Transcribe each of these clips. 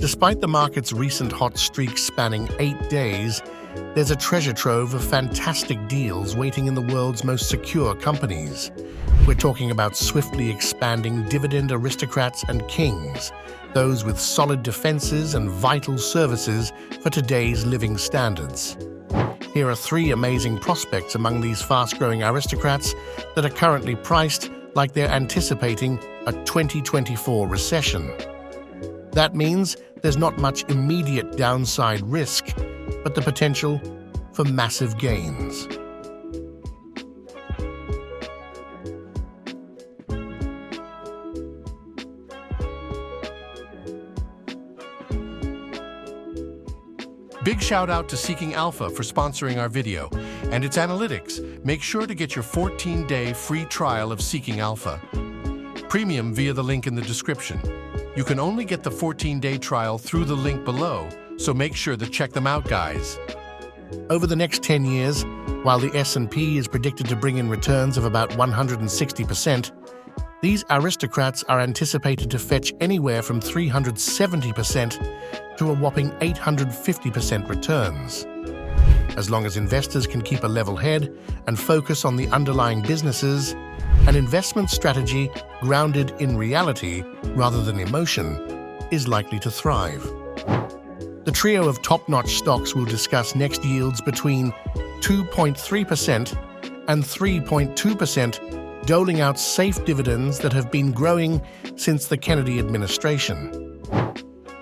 Despite the market's recent hot streak spanning 8 days, there's a treasure trove of fantastic deals waiting in the world's most secure companies. We're talking about swiftly expanding Dividend Aristocrats and Kings, those with solid defenses and vital services for today's living standards. Here are 3 amazing prospects among these fast-growing aristocrats that are currently priced like they're anticipating a 2024 recession. That means there's not much immediate downside risk, but the potential for massive gains. Big shout out to Seeking Alpha for sponsoring our video and its analytics. Make sure to get your 14-day free trial of Seeking Alpha Premium via the link in the description. You can only get the 14-day trial through the link below, so make sure to check them out, guys. Over the next 10 years, while the S&P is predicted to bring in returns of about 160%, these aristocrats are anticipated to fetch anywhere from 370% to a whopping 850% returns. As long as investors can keep a level head and focus on the underlying businesses, an investment strategy grounded in reality rather than emotion is likely to thrive. The trio of top-notch stocks we'll discuss next yields between 2.3% and 3.2%, doling out safe dividends that have been growing since the Kennedy administration.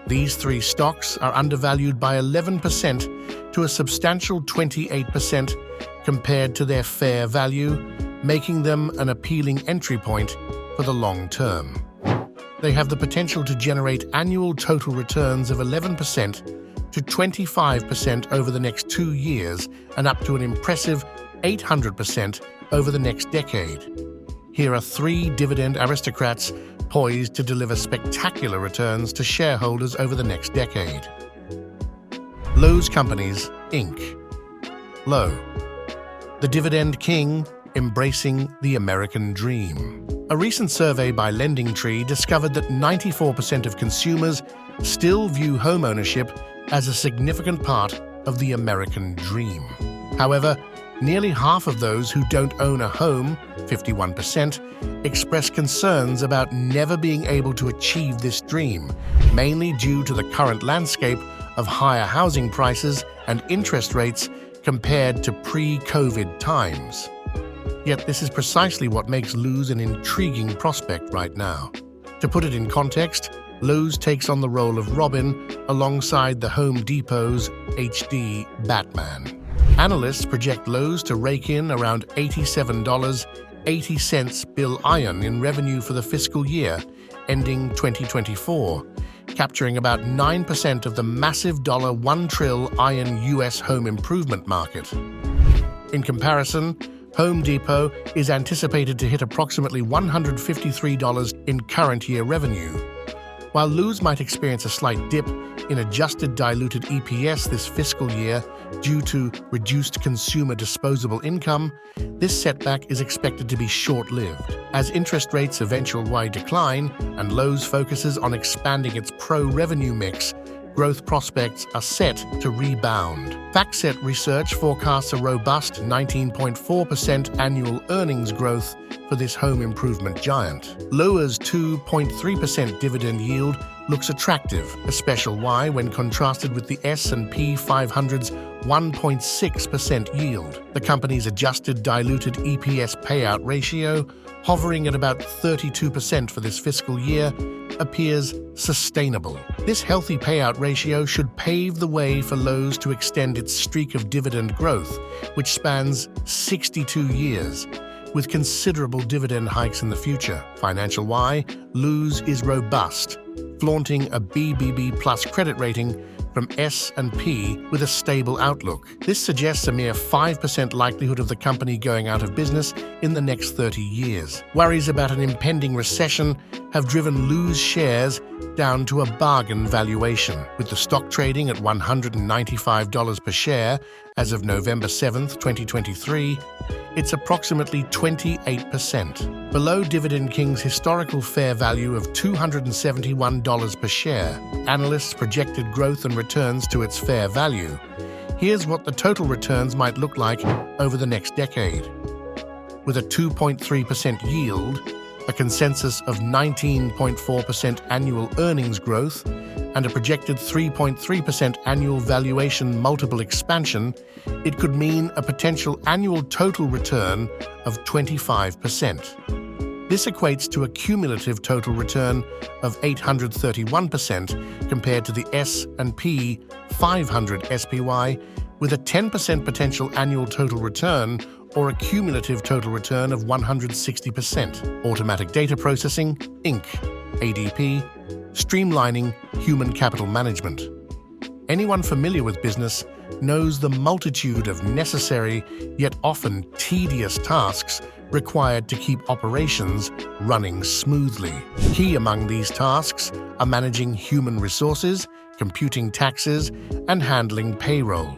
These 3 stocks are undervalued by 11% to a substantial 28% compared to their fair value, making them an appealing entry point for the long term. They have the potential to generate annual total returns of 11% to 25% over the next 2 years and up to an impressive 800% over the next decade. Here are 3 dividend aristocrats poised to deliver spectacular returns to shareholders over the next decade. Lowe's Companies, Inc. Lowe, the Dividend King, embracing the American dream. A recent survey by LendingTree discovered that 94% of consumers still view homeownership as a significant part of the American dream. However, nearly half of those who don't own a home, 51%, express concerns about never being able to achieve this dream, mainly due to the current landscape of higher housing prices and interest rates compared to pre-COVID times. Yet this is precisely what makes Lowe's an intriguing prospect right now. To put it in context, Lowe's takes on the role of Robin alongside the Home Depot's HD Batman. Analysts project Lowe's to rake in around $87.80 Bill Iron in revenue for the fiscal year ending 2024, capturing about 9% of the massive $1 trillion iron U.S. home improvement market. In comparison, Home Depot is anticipated to hit approximately $153 in current year revenue. While Lowe's might experience a slight dip in adjusted diluted EPS this fiscal year due to reduced consumer disposable income, this setback is expected to be short-lived. As interest rates eventually decline and Lowe's focuses on expanding its pro-revenue mix, growth prospects are set to rebound. FactSet Research forecasts a robust 19.4% annual earnings growth for this home improvement giant. Lowe's 2.3% dividend yield looks attractive, a special Y when contrasted with the S&P 500's 1.6% yield. The company's adjusted diluted EPS payout ratio, hovering at about 32% for this fiscal year, appears sustainable. This healthy payout ratio should pave the way for Lowe's to extend its streak of dividend growth, which spans 62 years, with considerable dividend hikes in the future. Financial Y, Lowe's is robust, flaunting a BBB+ credit rating from S&P with a stable outlook. This suggests a mere 5% likelihood of the company going out of business in the next 30 years. Worries about an impending recession have driven Lowe's shares down to a bargain valuation, with the stock trading at $195 per share as of November 7, 2023, it's approximately 28%. Below Dividend King's historical fair value of $271 per share, analysts projected growth and returns to its fair value. Here's what the total returns might look like over the next decade. With a 2.3% yield, a consensus of 19.4% annual earnings growth, and a projected 3.3% annual valuation multiple expansion, it could mean a potential annual total return of 25%. This equates to a cumulative total return of 831% compared to the S&P 500 SPY, with a 10% potential annual total return or a cumulative total return of 160%. Automatic Data Processing, Inc., ADP, streamlining human capital management. Anyone familiar with business knows the multitude of necessary yet often tedious tasks required to keep operations running smoothly. Key among these tasks are managing human resources, computing taxes, and handling payroll.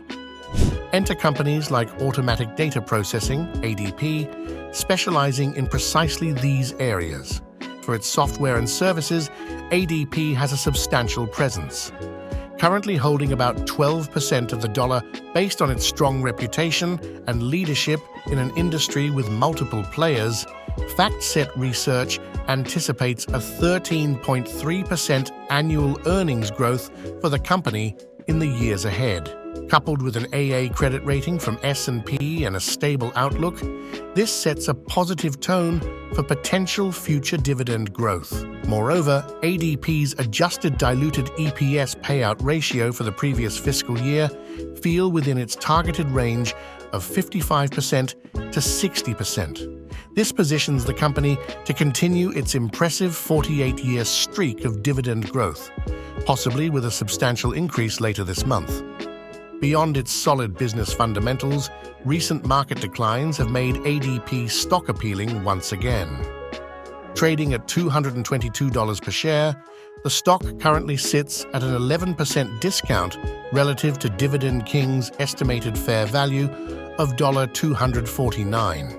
Enter companies like Automatic Data Processing, ADP, specializing in precisely these areas. For its software and services, ADP has a substantial presence. Currently holding about 12% of the dollar based on its strong reputation and leadership in an industry with multiple players, FactSet Research anticipates a 13.3% annual earnings growth for the company in the years ahead. Coupled with an AA credit rating from S&P and a stable outlook, this sets a positive tone for potential future dividend growth. Moreover, ADP's adjusted diluted EPS payout ratio for the previous fiscal year fell within its targeted range of 55% to 60%. This positions the company to continue its impressive 48-year streak of dividend growth, possibly with a substantial increase later this month. Beyond its solid business fundamentals, recent market declines have made ADP stock appealing once again. Trading at $222 per share, the stock currently sits at an 11% discount relative to Dividend King's estimated fair value of $249.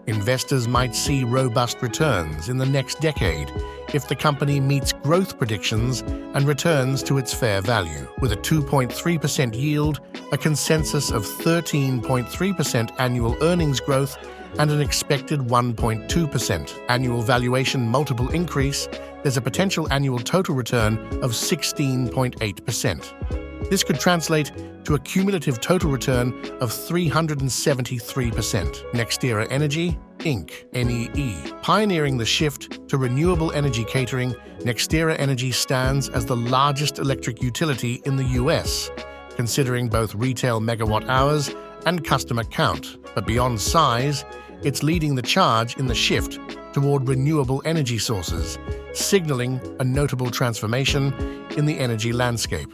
Investors might see robust returns in the next decade if the company meets growth predictions and returns to its fair value. With a 2.3% yield, a consensus of 13.3% annual earnings growth, and an expected 1.2% annual valuation multiple increase, there's a potential annual total return of 16.8%. This could translate to a cumulative total return of 373%. NextEra Energy, Inc., NEE. Pioneering the shift to renewable energy catering, NextEra Energy stands as the largest electric utility in the U.S., considering both retail megawatt hours and customer count. But beyond size, it's leading the charge in the shift toward renewable energy sources, signaling a notable transformation in the energy landscape.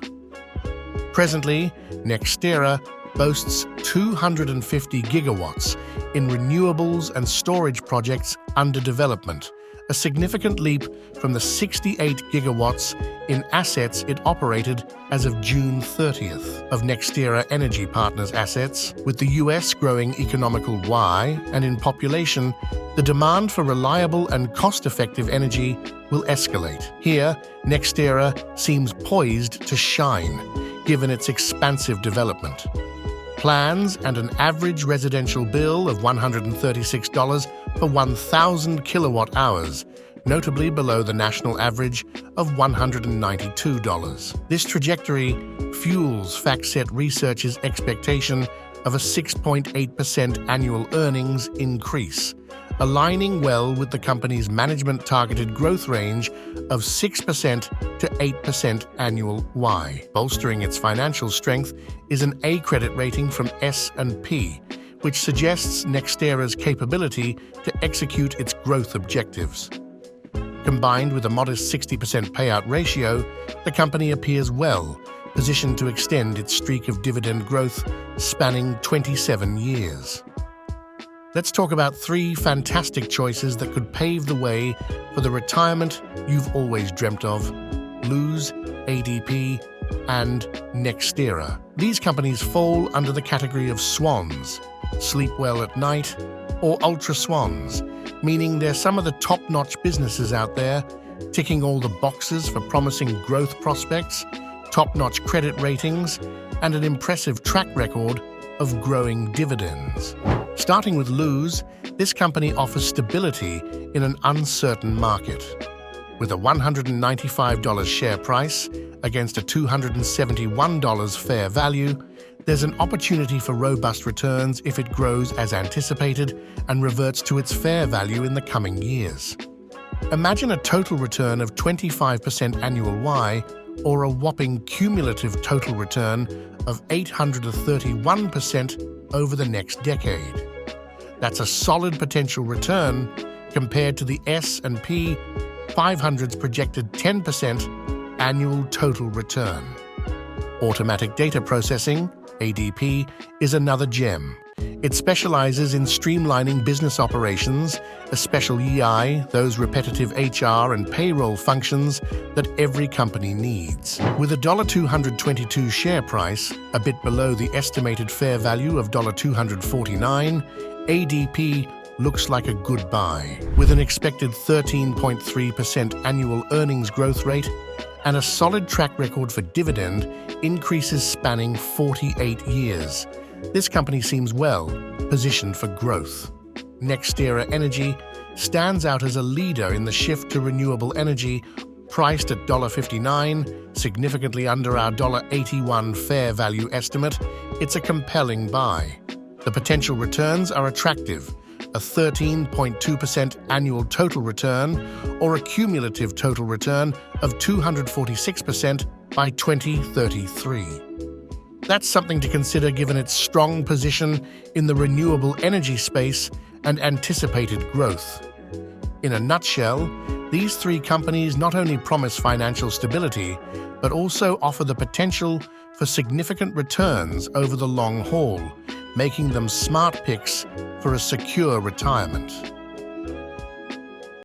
Presently, NextEra boasts 250 gigawatts in renewables and storage projects under development, a significant leap from the 68 gigawatts in assets it operated as of June 30th. Of NextEra Energy Partners' assets, with the U.S. growing economical Y and in population, the demand for reliable and cost-effective energy will escalate. Here, NextEra seems poised to shine, given its expansive development. Plans and an average residential bill of $136 per 1,000 kilowatt hours, notably below the national average of $192. This trajectory fuels FactSet Research's expectation of a 6.8% annual earnings increase, aligning well with the company's management-targeted growth range of 6% to 8% annual Y. Bolstering its financial strength is an A credit rating from S&P, which suggests NextEra's capability to execute its growth objectives. Combined with a modest 60% payout ratio, the company appears well positioned to extend its streak of dividend growth spanning 27 years. Let's talk about 3 fantastic choices that could pave the way for the retirement you've always dreamt of: Lowe, ADP, and NextEra. These companies fall under the category of swans, sleep well at night, or ultra swans, meaning they're some of the top-notch businesses out there, ticking all the boxes for promising growth prospects, top-notch credit ratings, and an impressive track record of growing dividends. Starting with Lowe's, this company offers stability in an uncertain market. With a $195 share price against a $271 fair value, there's an opportunity for robust returns if it grows as anticipated and reverts to its fair value in the coming years. Imagine a total return of 25% annual Y or a whopping cumulative total return of 831% over the next decade. That's a solid potential return compared to the S&P 500's projected 10% annual total return. Automatic data processing, ADP, is another gem. It specializes in streamlining business operations, especially EI, those repetitive HR and payroll functions that every company needs. With a $222 share price, a bit below the estimated fair value of $249, ADP looks like a good buy. With an expected 13.3% annual earnings growth rate and a solid track record for dividend increases spanning 48 years, this company seems well positioned for growth. NextEra Energy stands out as a leader in the shift to renewable energy, priced at $59, significantly under our $81 fair value estimate. It's a compelling buy. The potential returns are attractive, a 13.2% annual total return or a cumulative total return of 246% by 2033. That's something to consider given its strong position in the renewable energy space and anticipated growth. In a nutshell, these three companies not only promise financial stability, but also offer the potential for significant returns over the long haul, making them smart picks for a secure retirement.